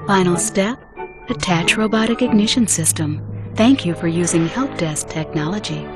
Final step, attach robotic ignition system. Thank you for using help desk technology.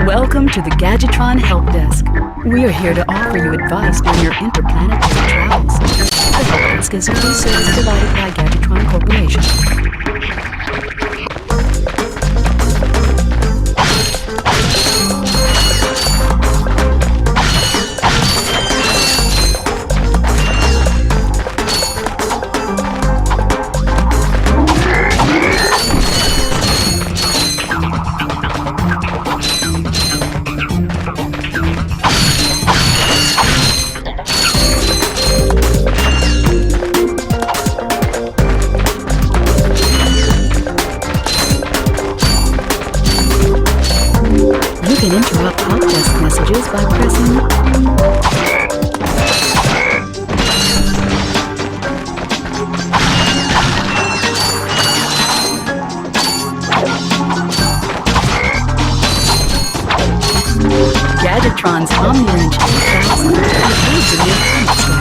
Welcome to the Gadgetron Help Desk. We are here to offer you advice during your interplanetary travels. The Help Desk is a free service provided by Gadgetron Corporation. You can interrupt help desk messages by pressing Gadgetron's Omni-Wrench 8000 includes a new panic strike feature.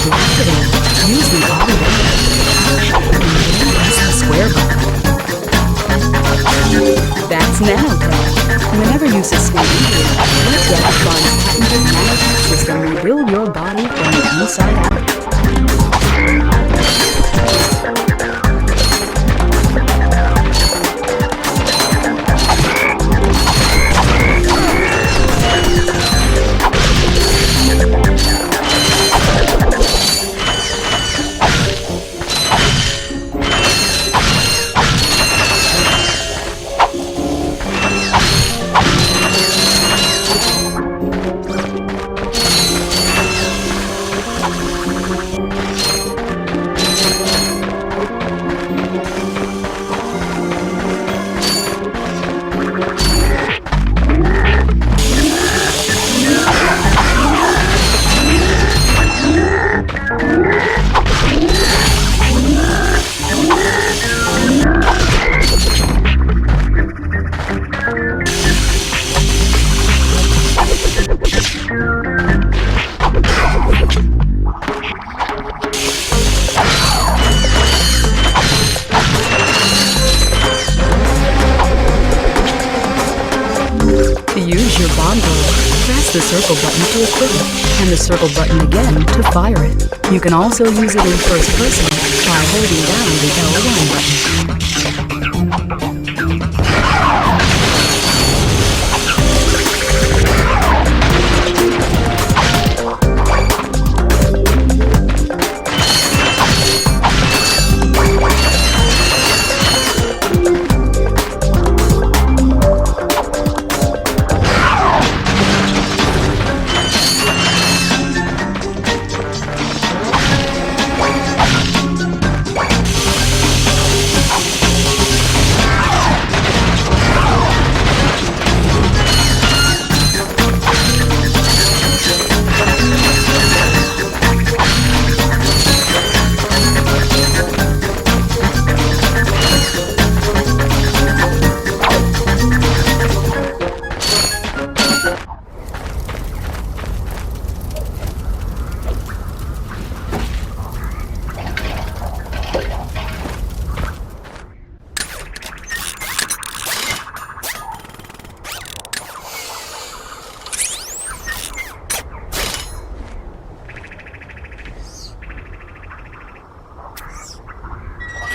To activate, use the auto button. Press the square button. That's nanotech. Whenever you sustain injury, let Gadgetron's patented nanotech system rebuild your body from the inside out. To use your bomb thrower, press the circle button to equip it, and the circle button again to fire it. You can also use it in first person by holding down the L1 button.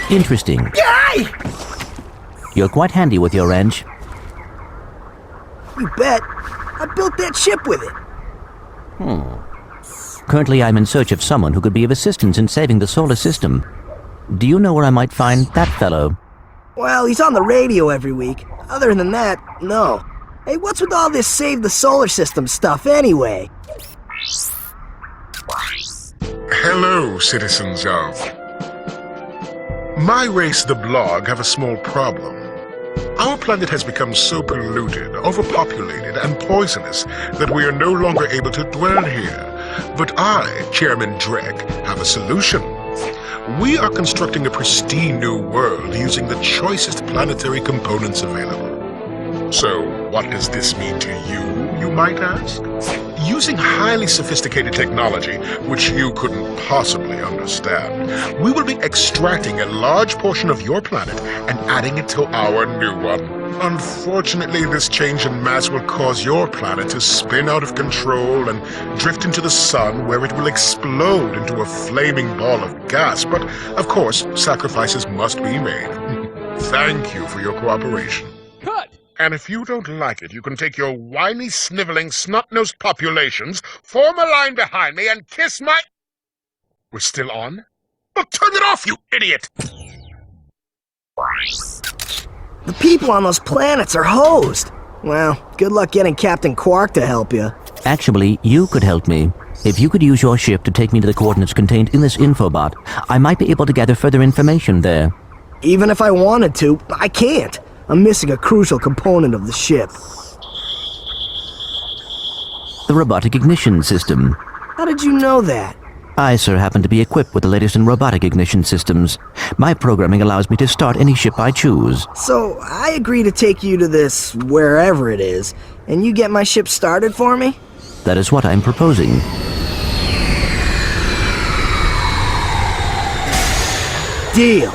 Interesting. Yay! You're quite handy with your wrench. You bet. I built that ship with it. Currently, I'm in search of someone who could be of assistance in saving the solar system. Do you know where I might find that fellow? Well, he's on the radio every week. Other than that, no. Hey, what's with all this save the solar system stuff anyway? Hello, citizens of... My race, the Blog, have a small problem. Our planet has become so polluted, overpopulated, and poisonous that we are no longer able to dwell here. But I, Chairman Drek, have a solution. We are constructing a pristine new world using the choicest planetary components available. So, what does this mean to you might ask? Using highly sophisticated technology, which you couldn't possibly understand, we will be extracting a large portion of your planet and adding it to our new one. Unfortunately, this change in mass will cause your planet to spin out of control and drift into the sun, where it will explode into a flaming ball of gas. But, of course, sacrifices must be made. Thank you for your cooperation. Cut! And if you don't like it, you can take your whiny, sniveling, snot-nosed populations, form a line behind me, and kiss my... We're still on? Well, turn it off, you idiot! The people on those planets are hosed. Well, good luck getting Captain Quark to help you. Actually, you could help me. If you could use your ship to take me to the coordinates contained in this infobot, I might be able to gather further information there. Even if I wanted to, I can't. I'm missing a crucial component of the ship. The robotic ignition system. How did you know that? I, sir, happen to be equipped with the latest in robotic ignition systems. My programming allows me to start any ship I choose. So, I agree to take you to this wherever it is, and you get my ship started for me? That is what I'm proposing. Deal.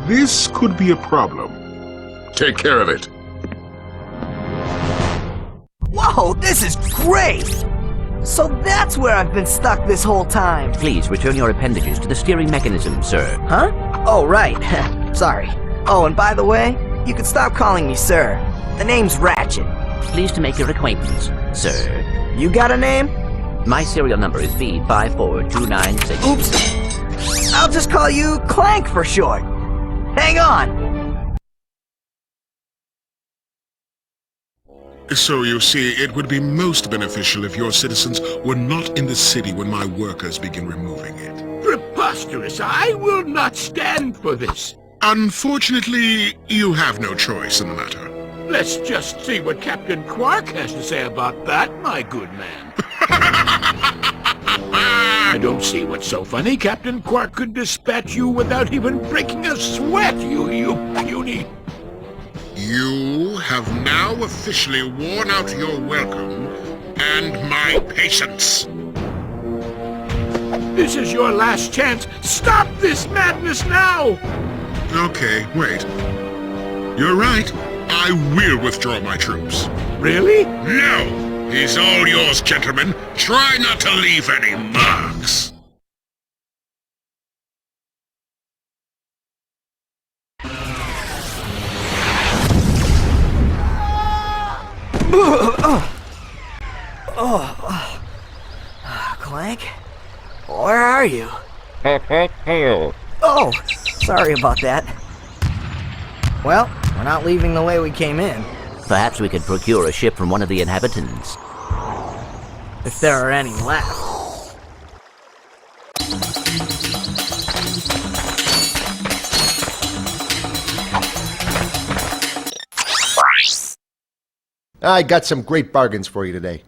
This could be a problem. Take care of it. Whoa, this is great! So that's where I've been stuck this whole time. Please return your appendages to the steering mechanism, sir. Huh? Oh, right. Sorry. Oh, and by the way, you can stop calling me sir. The name's Ratchet. Pleased to make your acquaintance, sir. You got a name? My serial number is B54296. Oops. I'll just call you Clank for short. Hang on! So you see, it would be most beneficial if your citizens were not in the city when my workers begin removing it. Preposterous! I will not stand for this! Unfortunately, you have no choice in the matter. Let's just see what Captain Quark has to say about that, my good man. I don't see what's so funny. Captain Quark could dispatch you without even breaking a sweat, you puny... You have now officially worn out your welcome and my patience. This is your last chance. Stop this madness now! Okay, wait. You're right. I will withdraw my troops. Really? No! He's all yours, gentlemen. Try not to leave any marks. Clank? Where are you? Oh, sorry about that. Well, we're not leaving the way we came in. Perhaps we could procure a ship from one of the inhabitants. If there are any left. I got some great bargains for you today.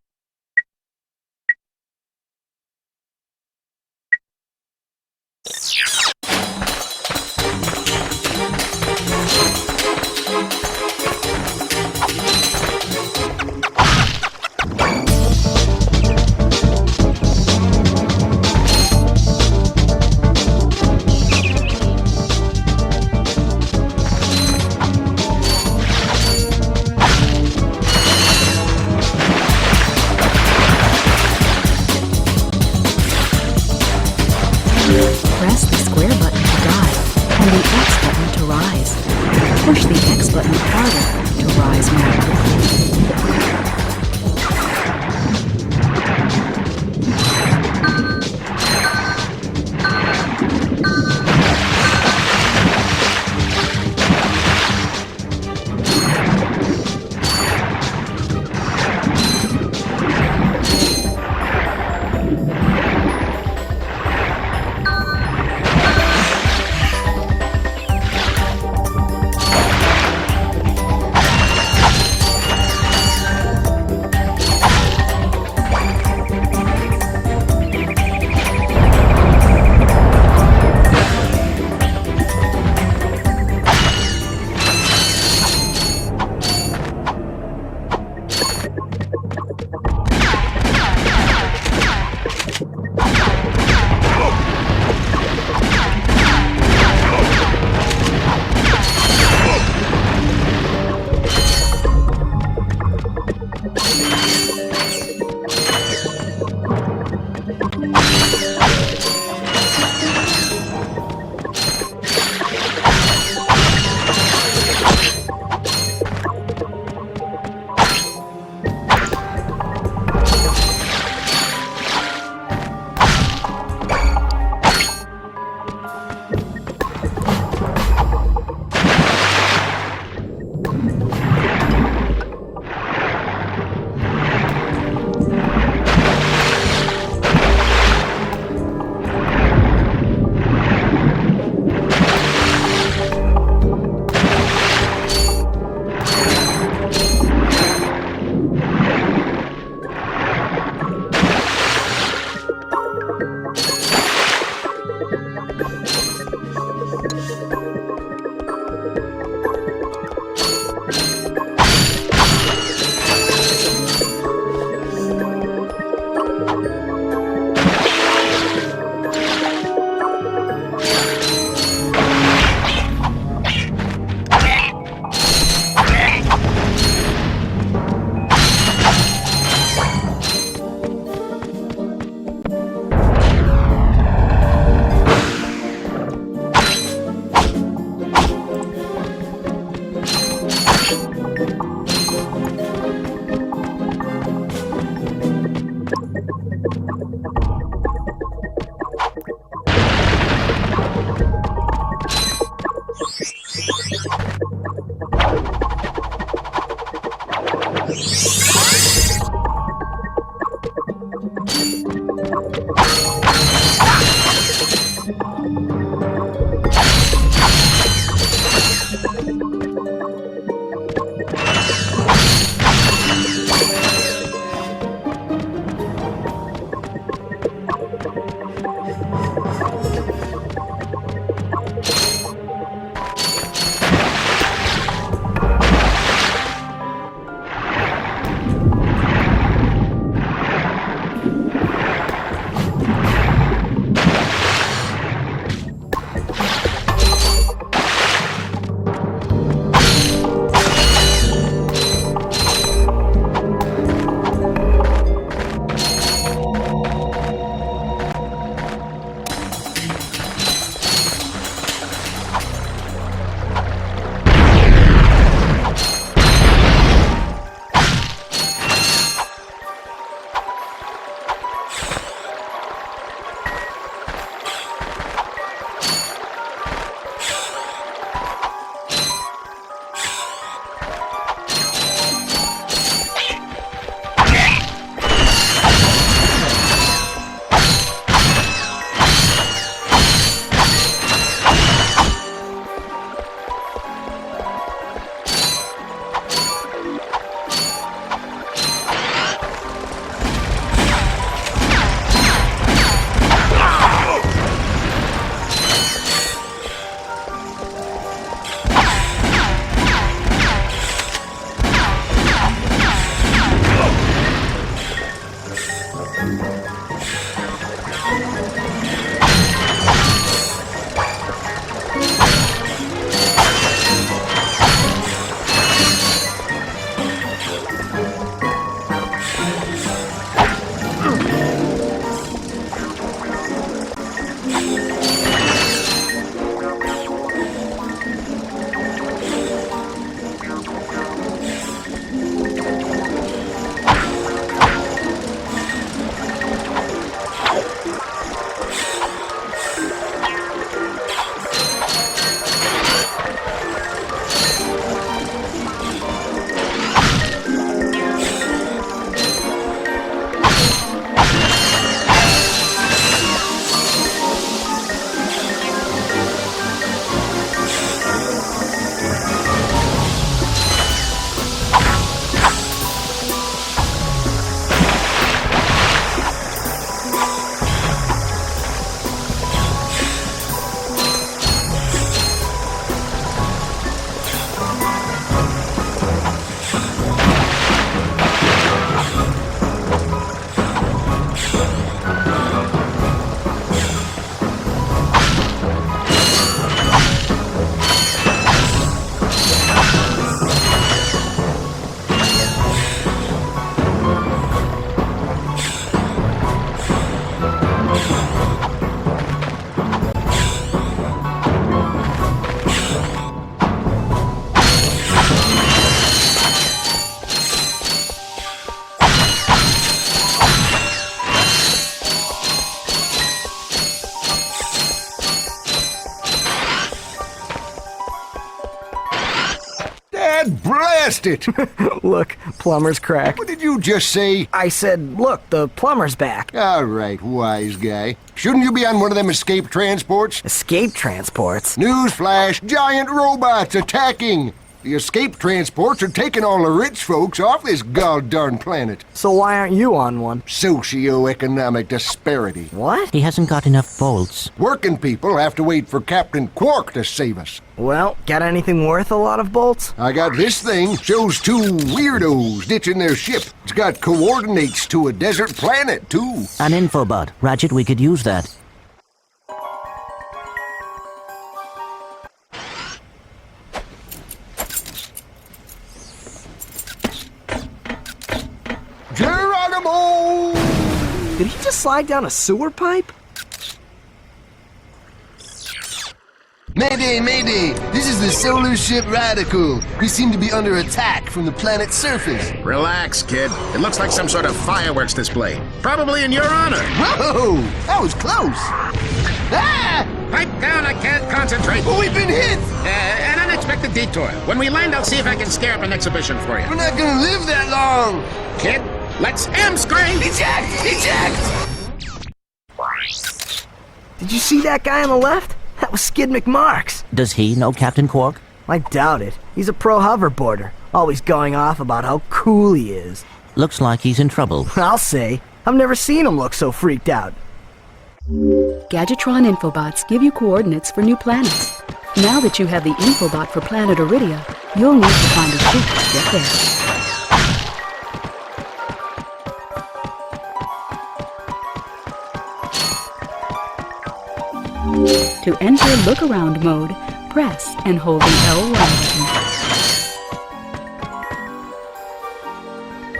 Blast it! Look, plumber's crack. What did you just say? I said, look, the plumber's back. All right, wise guy. Shouldn't you be on one of them escape transports? Escape transports? Newsflash, giant robots attacking! The escape transports are taking all the rich folks off this goddamn planet. So why aren't you on one? Socioeconomic disparity. What? He hasn't got enough bolts. Working people have to wait for Captain Quark to save us. Well, got anything worth a lot of bolts? I got this thing. Shows two weirdos ditching their ship. It's got coordinates to a desert planet, too. An infobot. Ratchet, we could use that. Geronimo! Did he just slide down a sewer pipe? Mayday, mayday! This is the solar ship Radical. We seem to be under attack from the planet's surface. Relax, kid. It looks like some sort of fireworks display. Probably in your honor. Whoa! That was close! Ah! Pipe down, I can't concentrate. But we've been hit! An unexpected detour. When we land, I'll see if I can scare up an exhibition for you. We're not gonna live that long! Kid, let's M-screen! Eject! Eject! Did you see that guy on the left? That was Skid McMarks. Does he know Captain Quark? I doubt it. He's a pro hoverboarder, always going off about how cool he is. Looks like he's in trouble. I'll say. I've never seen him look so freaked out. Gadgetron infobots give you coordinates for new planets. Now that you have the infobot for planet Iridia, you'll need to find a ship to get there. To enter look-around mode, press and hold the L1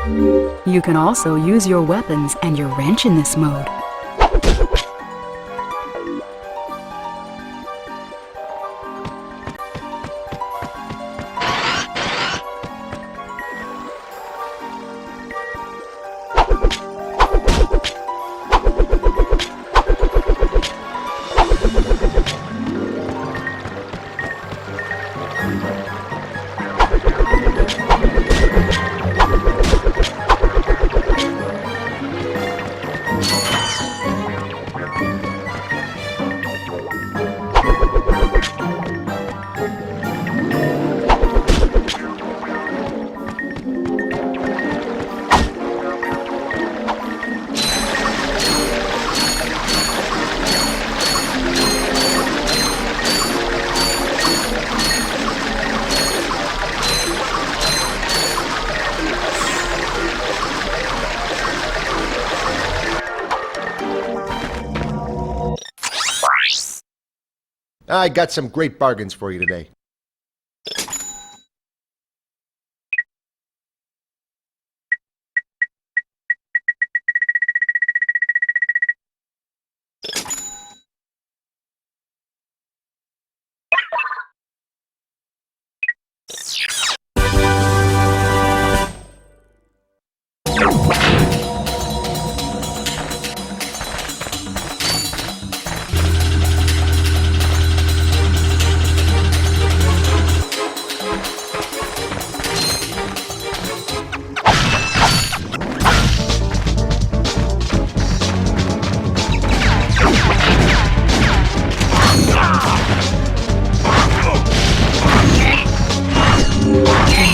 button. You can also use your weapons and your wrench in this mode. I got some great bargains for you today.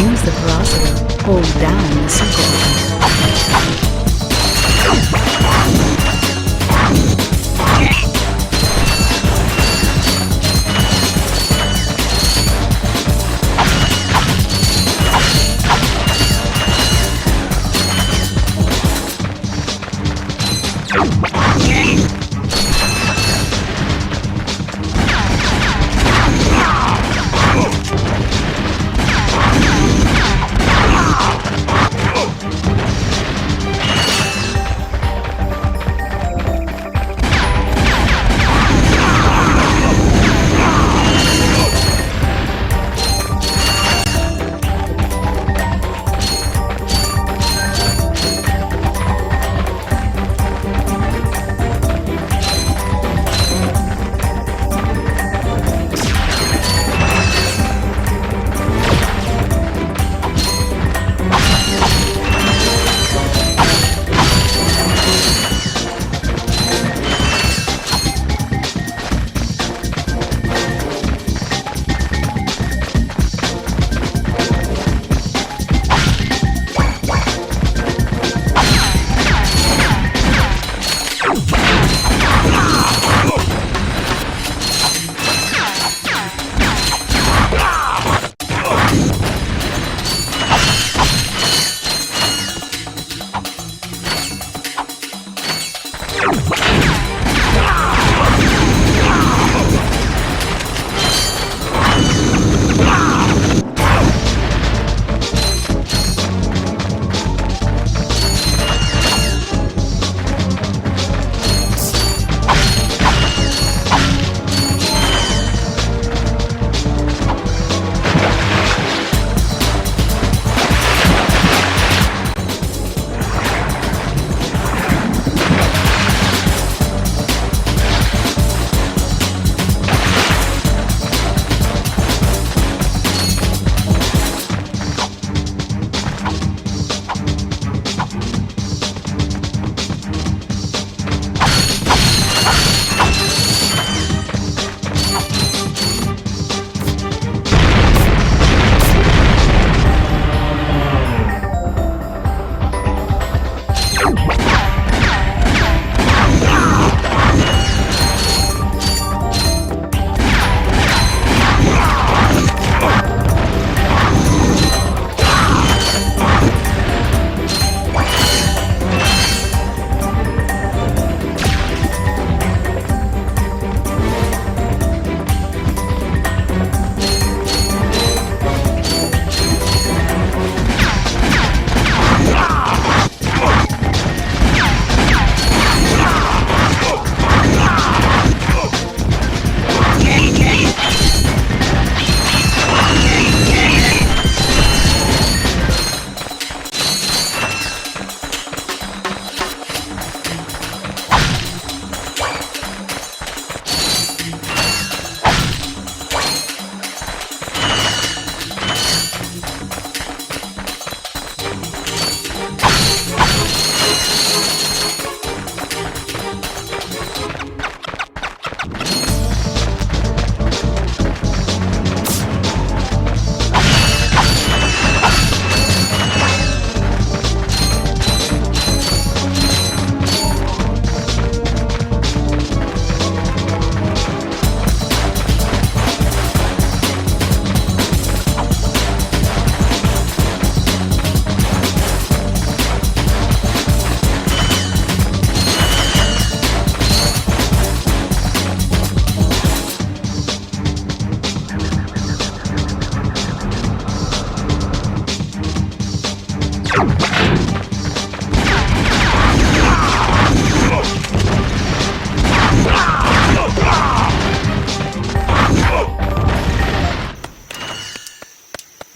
Use the velocity. Hold down the circle button.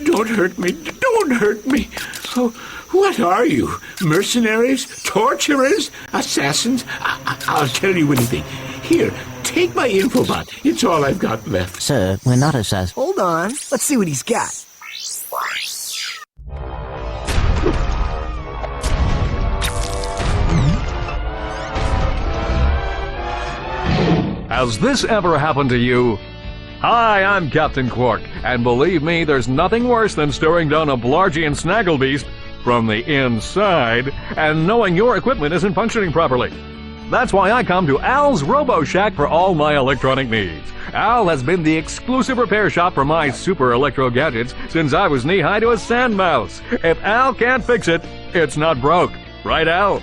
Don't hurt me. Don't hurt me. Oh, what are you? Mercenaries? Torturers? Assassins? I'll tell you anything. Here, take my infobot. It's all I've got left. Sir, we're not assassins. Hold on. Let's see what he's got. Has this ever happened to you? Hi, I'm Captain Quark, and believe me, there's nothing worse than staring down a Blargian snagglebeast from the inside and knowing your equipment isn't functioning properly. That's why I come to Al's RoboShack for all my electronic needs. Al has been the exclusive repair shop for my super electro gadgets since I was knee-high to a sand mouse. If Al can't fix it, it's not broke. Right, Al?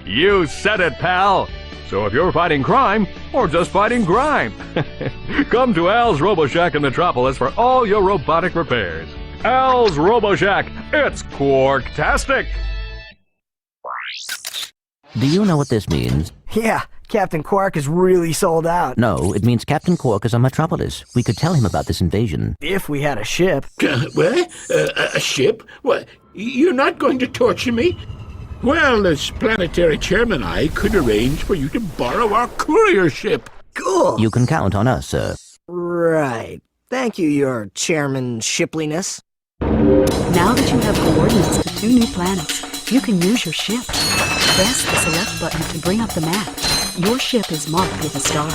You said it, pal! So if you're fighting crime, or just fighting grime, come to Al's RoboShack in Metropolis for all your robotic repairs. Al's RoboShack, it's Quarktastic! Do you know what this means? Yeah, Captain Quark is really sold out. No, it means Captain Quark is on Metropolis. We could tell him about this invasion. If we had a ship. What? A ship? What? You're not going to torture me? Well, as planetary chairman, I could arrange for you to borrow our courier ship. Cool. You can count on us, sir. Right. Thank you, your chairman shipliness. Now that you have coordinates to 2 new planets, you can use your ship. Press the select button to bring up the map. Your ship is marked with a star.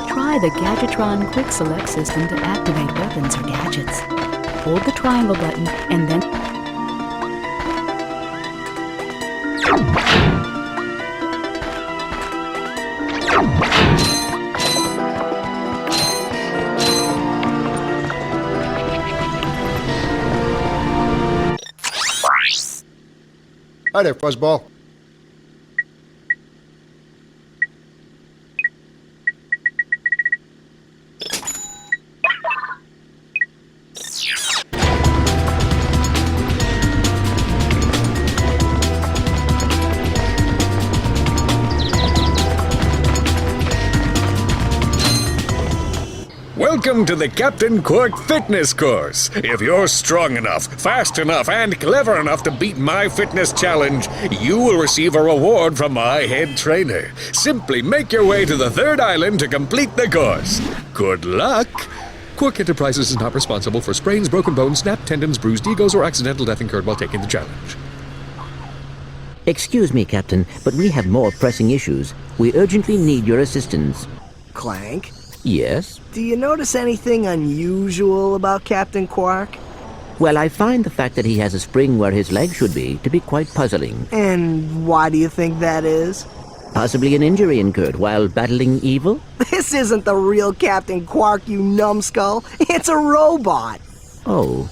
Try the Gadgetron Quick Select system to activate weapons or gadgets. Hold the triangle button and then... Hi there, Fuzzball. Welcome to the Captain Quark Fitness Course. If you're strong enough, fast enough, and clever enough to beat my fitness challenge, you will receive a reward from my head trainer. Simply make your way to the third island to complete the course. Good luck! Quark Enterprises is not responsible for sprains, broken bones, snapped tendons, bruised egos, or accidental death incurred while taking the challenge. Excuse me, Captain, but we have more pressing issues. We urgently need your assistance. Clank, Yes? do you notice anything unusual about Captain Quark? Well, I find the fact that he has a spring where his leg should be to be quite puzzling. And why do you think that is? Possibly an injury incurred while battling evil? This isn't the real Captain Quark, you numbskull. It's a robot. Oh.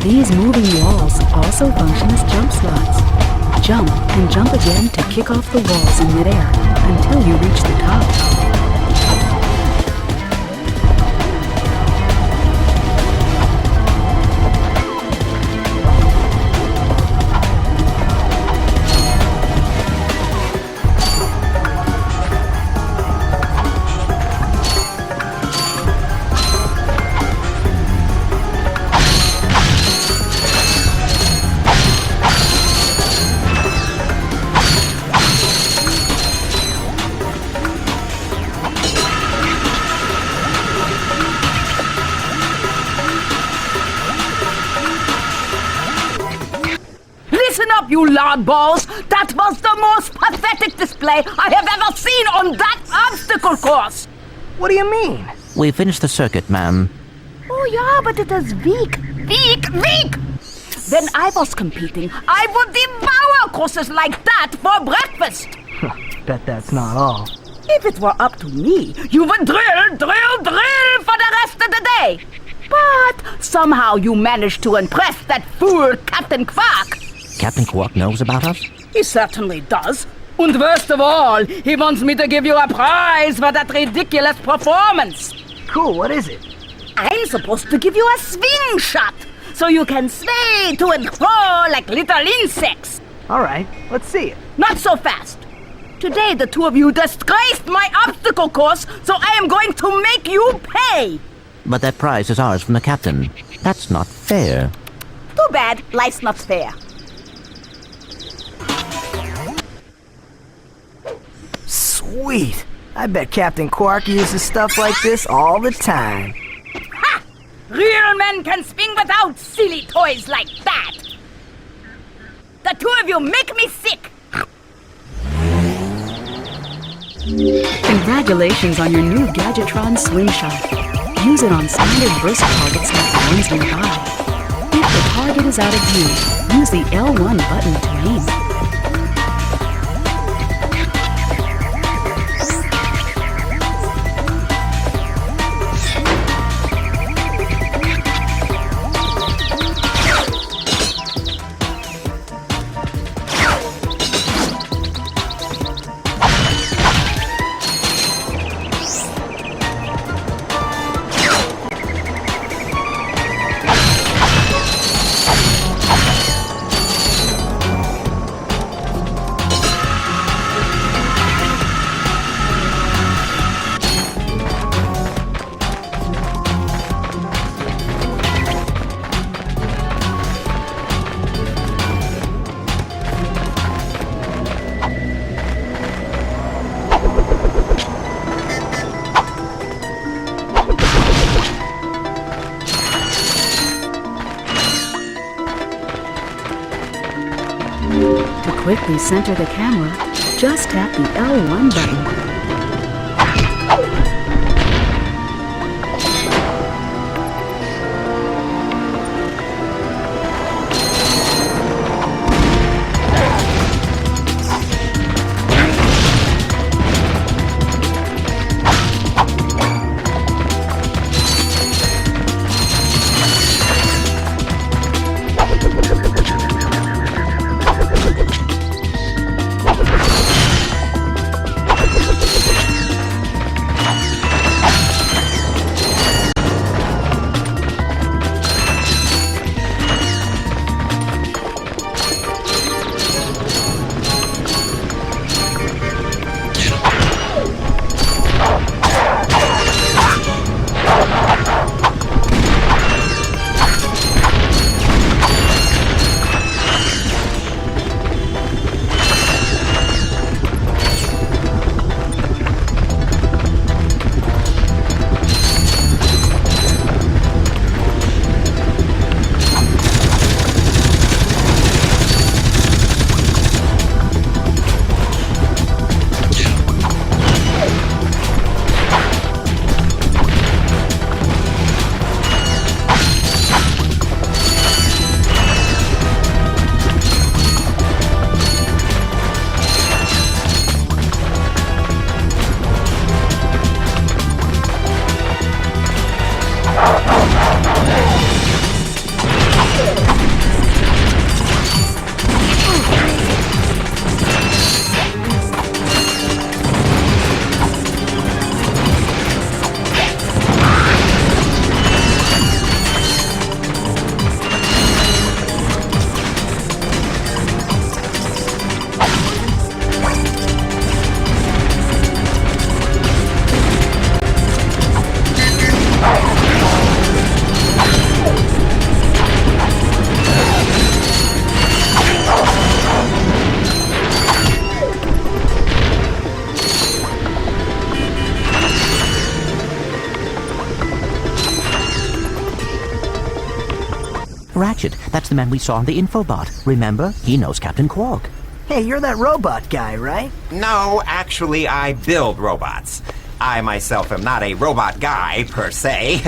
These moving walls also function as jump slots. Jump and jump again to kick off the walls in midair until you reach the top. Listen up, you loudballs! That was the most pathetic display I have ever seen on that obstacle course! What do you mean? We finished the circuit, ma'am. Oh yeah, but it is weak. Weak! When I was competing, I would devour courses like that for breakfast! Bet that's not all. If it were up to me, you would drill for the rest of the day! But somehow you managed to impress that fool Captain Quark! Captain Quark knows about us? He certainly does. And worst of all, he wants me to give you a prize for that ridiculous performance. Cool, what is it? I'm supposed to give you a swing shot, so you can sway to and fro like little insects. Alright, let's see it. Not so fast! Today the two of you disgraced my obstacle course, so I am going to make you pay! But that prize is ours from the captain. That's not fair. Too bad, life's not fair. Sweet! I bet Captain Quark uses stuff like this all the time. Ha! Real men can swing without silly toys like that! The two of you make me sick! Congratulations on your new Gadgetron Slingshot. Use it on standard burst targets like the ones nearby. If the target is out of view, use the L1 button to aim. To quickly center the camera, just tap the L1 button. Ratchet, that's the man we saw on the infobot. Remember? He knows Captain Quark. Hey, you're that robot guy, right? No, actually, I build robots. I myself am not a robot guy, per se.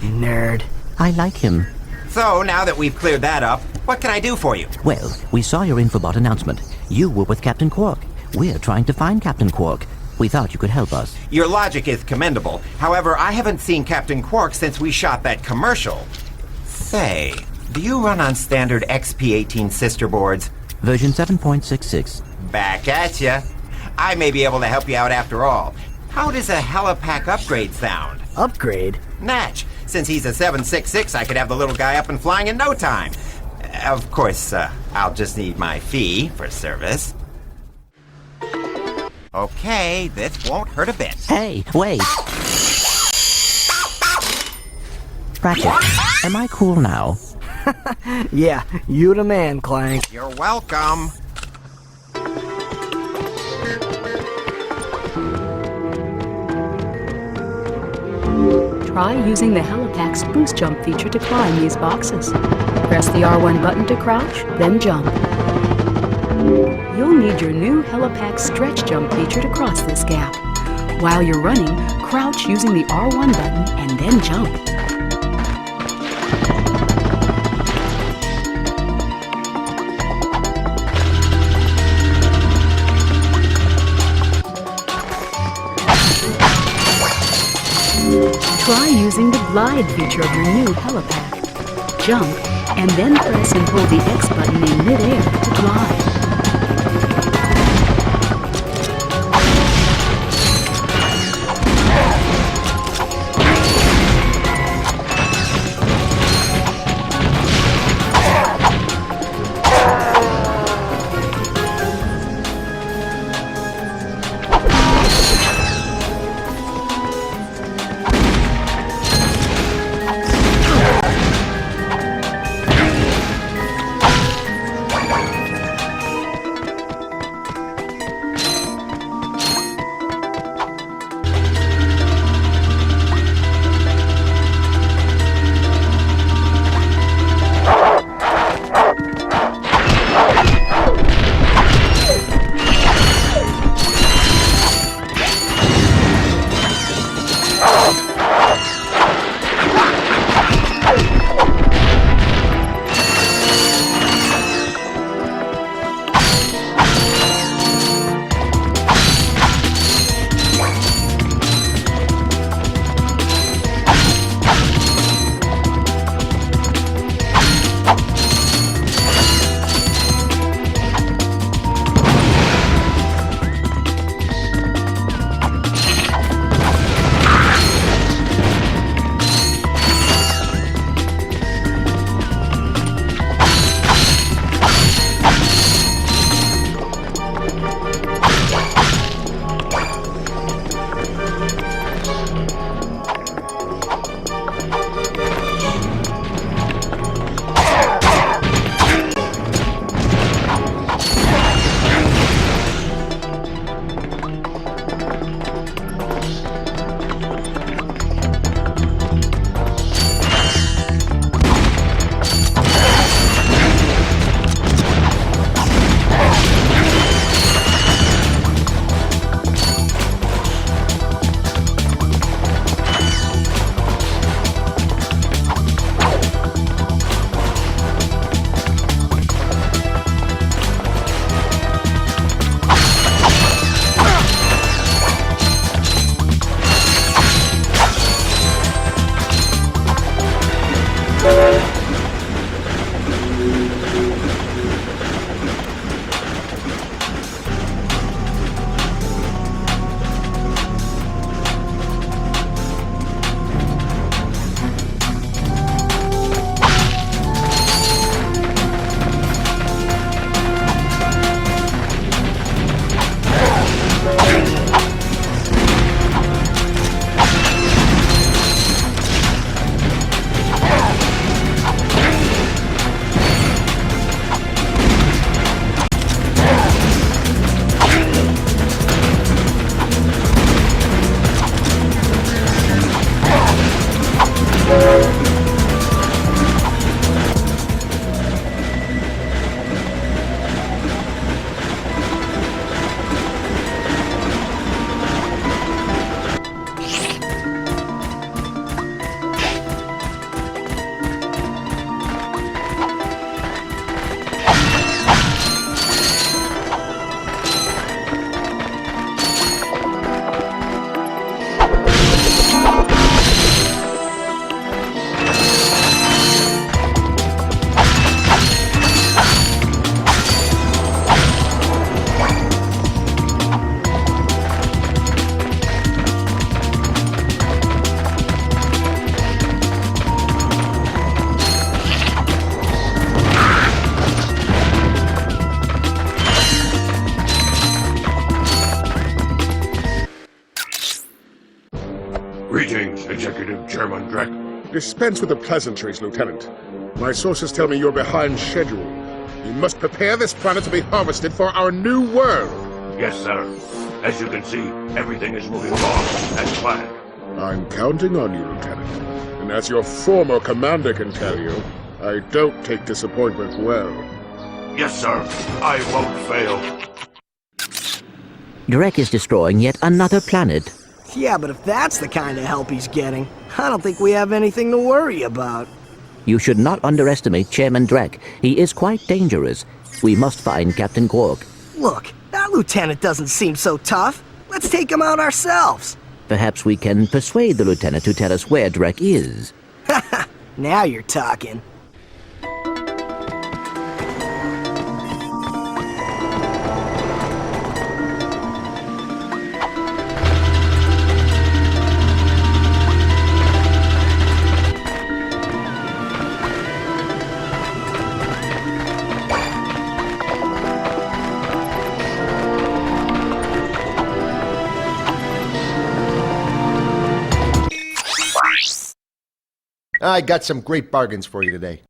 Nerd. I like him. So, now that we've cleared that up, what can I do for you? Well, we saw your infobot announcement. You were with Captain Quark. We're trying to find Captain Quark. We thought you could help us. Your logic is commendable. However, I haven't seen Captain Quark since we shot that commercial. Say, do you run on standard XP18 sister boards? Version 7.66. Back at ya. I may be able to help you out after all. How does a helipack upgrade sound? Upgrade? Natch. Since he's a 766, I could have the little guy up and flying in no time. Of course, I'll just need my fee for service. Okay, this won't hurt a bit. Hey, wait. Ratchet, am I cool now? Yeah, you the man, Clank. You're welcome. Try using the Helipack's boost jump feature to climb these boxes. Press the R1 button to crouch, then jump. You'll need your new Helipack stretch jump feature to cross this gap. While you're running, crouch using the R1 button and then jump. Try using the glide feature of your new Helipack. Jump, and then press and hold the X button in mid-air to glide. Executive Chairman Drek. Dispense with the pleasantries, Lieutenant. My sources tell me you're behind schedule. You must prepare this planet to be harvested for our new world. Yes, sir. As you can see, everything is moving along as planned. I'm counting on you, Lieutenant. And as your former commander can tell you, I don't take disappointment well. Yes, sir. I won't fail. Drek is destroying yet another planet. Yeah, but if that's the kind of help he's getting, I don't think we have anything to worry about. You should not underestimate Chairman Drek. He is quite dangerous. We must find Captain Quark. Look, that lieutenant doesn't seem so tough. Let's take him out ourselves. Perhaps we can persuade the lieutenant to tell us where Drek is. Now you're talking. I got some great bargains for you today.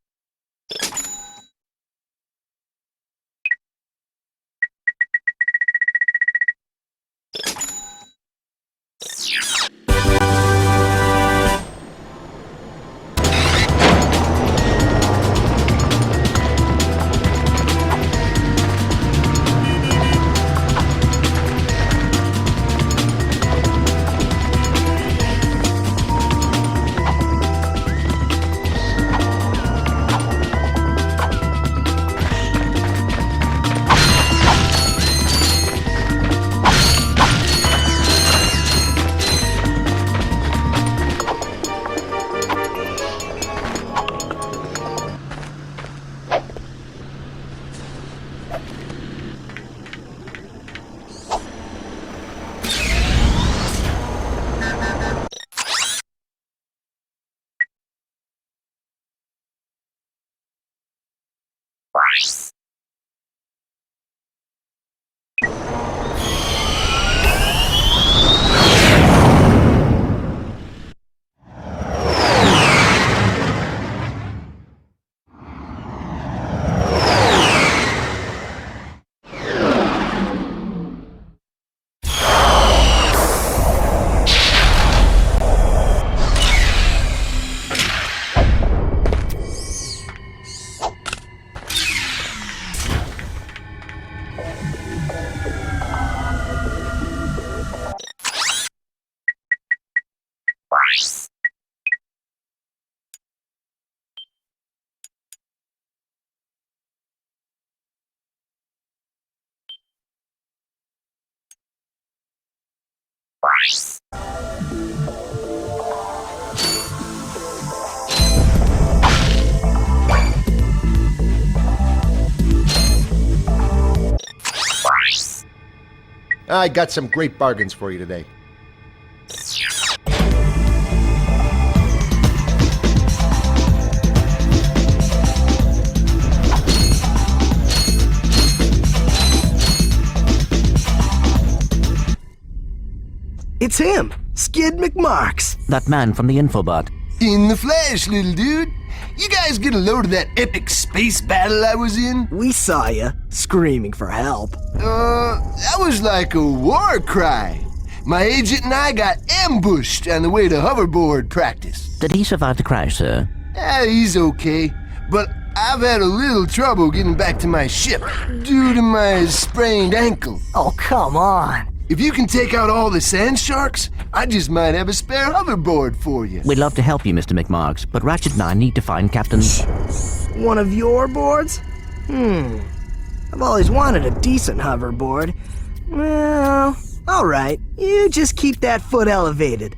I got some great bargains for you today. It's him, Skid McMarks. That man from the infobot. In the flesh, little dude. You guys get a load of that epic space battle I was in? We saw you, screaming for help. That was like a war cry. My agent and I got ambushed on the way to hoverboard practice. Did he survive the crash, sir? He's okay, but I've had a little trouble getting back to my ship due to my sprained ankle. Oh, come on. If you can take out all the sand sharks, I just might have a spare hoverboard for you. We'd love to help you, Mr. McMarks, but Ratchet and I need to find Captain... One of your boards? I've always wanted a decent hoverboard. Well, alright. You just keep that foot elevated.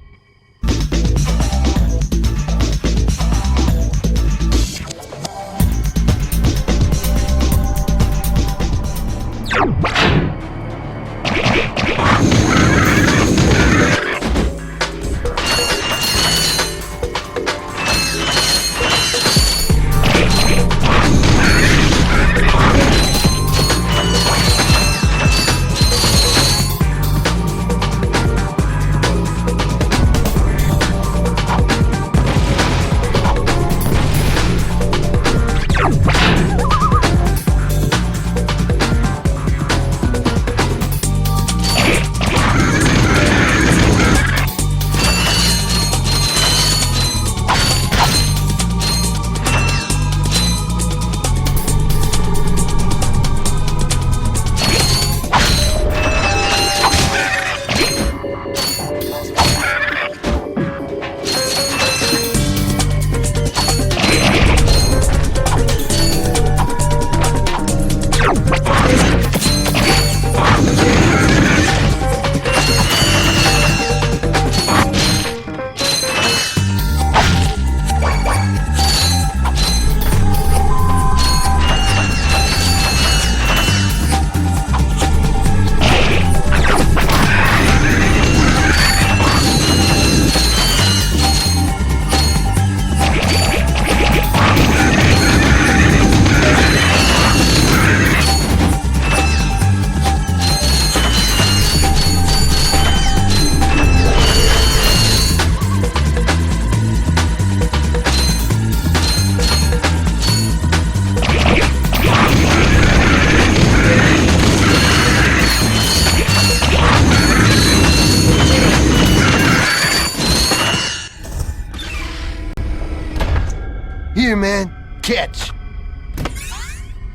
catch.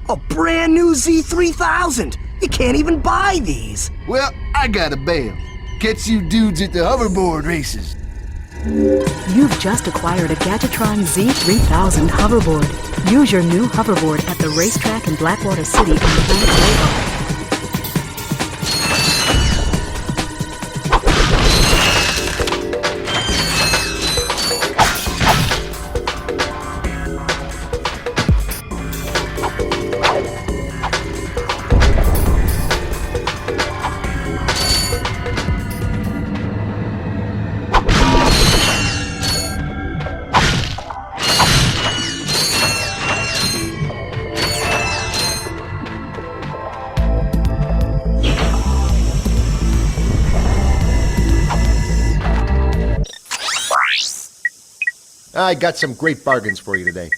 A brand new Z3000! You can't even buy these! Well, I got a bail. Catch you dudes at the hoverboard races. You've just acquired a Gadgetron Z3000 hoverboard. Use your new hoverboard at the racetrack in Blackwater City on Planet Boulevard. I got some great bargains for you today.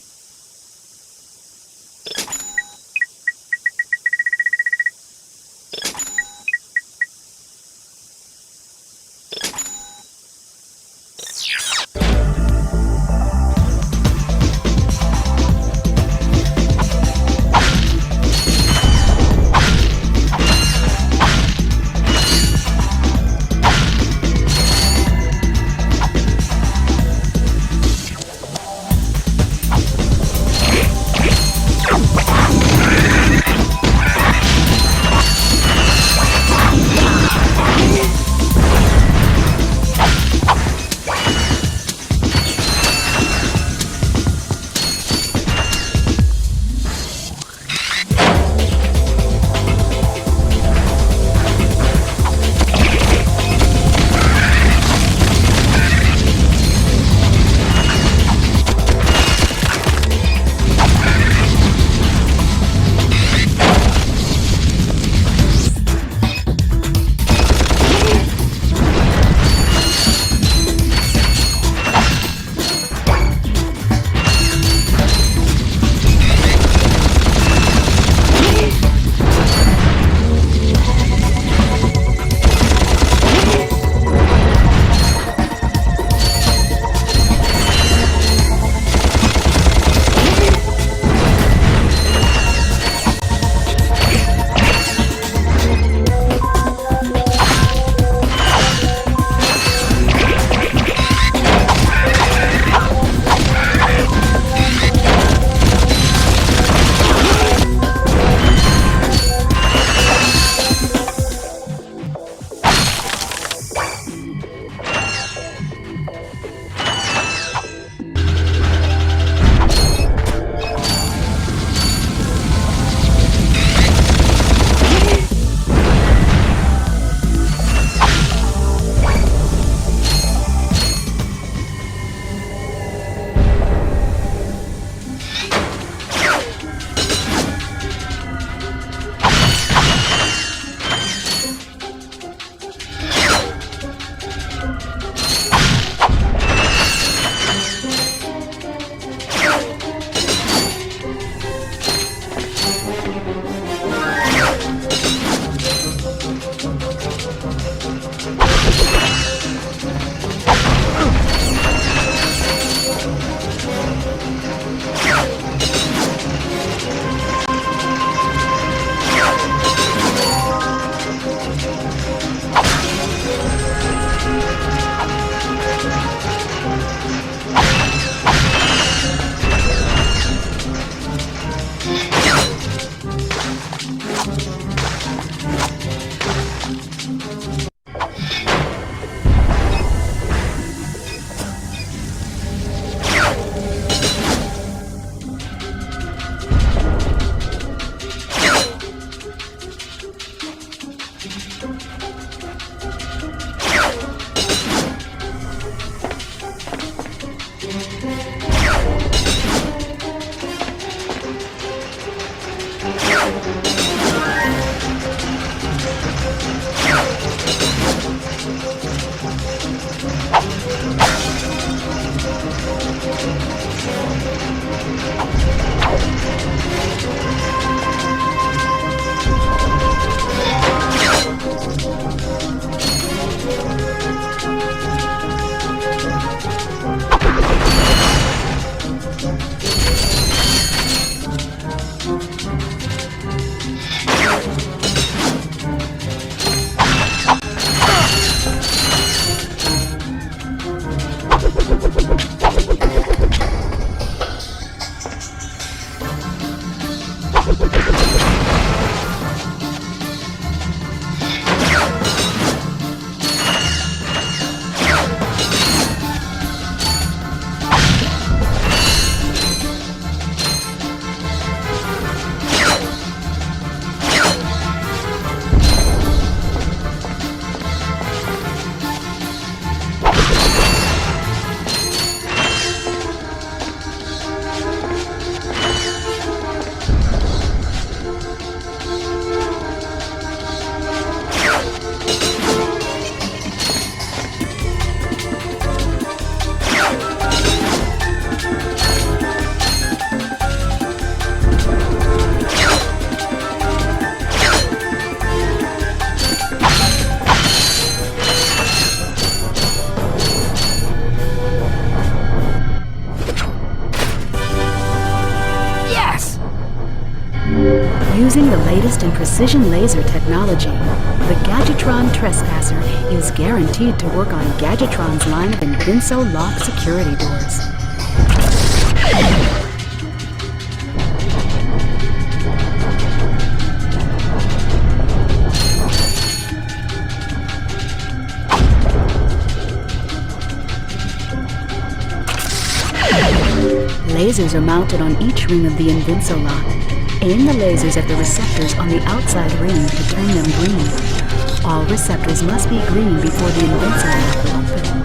latest in precision laser technology, the Gadgetron Trespasser is guaranteed to work on Gadgetron's line of Invinso lock security doors. Lasers are mounted on each ring of the Invinso lock. Aim the lasers at the receptors on the outside ring to turn them green. All receptors must be green before the Invinso lock will open.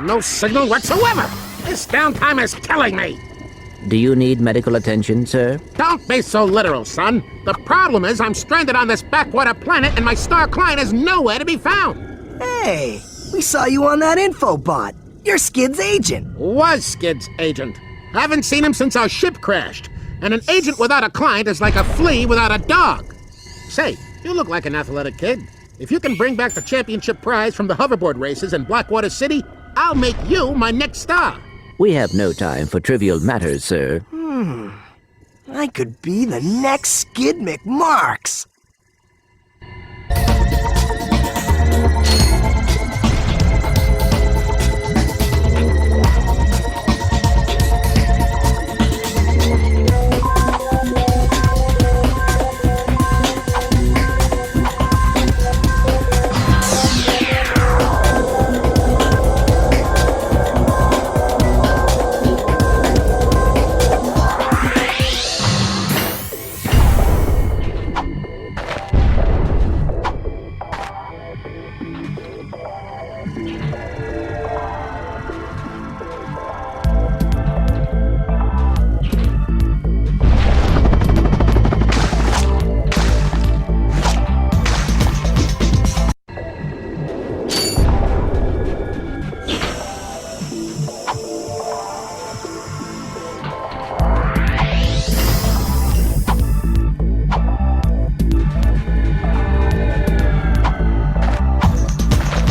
No signal whatsoever. This downtime is killing me. Do you need medical attention, sir? Don't be so literal, son. The problem is I'm stranded on this backwater planet and my star client is nowhere to be found. Hey, we saw you on that infobot. You're Skid's agent. Was Skid's agent. Haven't seen him since our ship crashed. And an agent without a client is like a flea without a dog. Say, you look like an athletic kid. If you can bring back the championship prize from the hoverboard races in Blackwater City, I'll make you my next star. We have no time for trivial matters, sir. I could be the next Skid McMarks.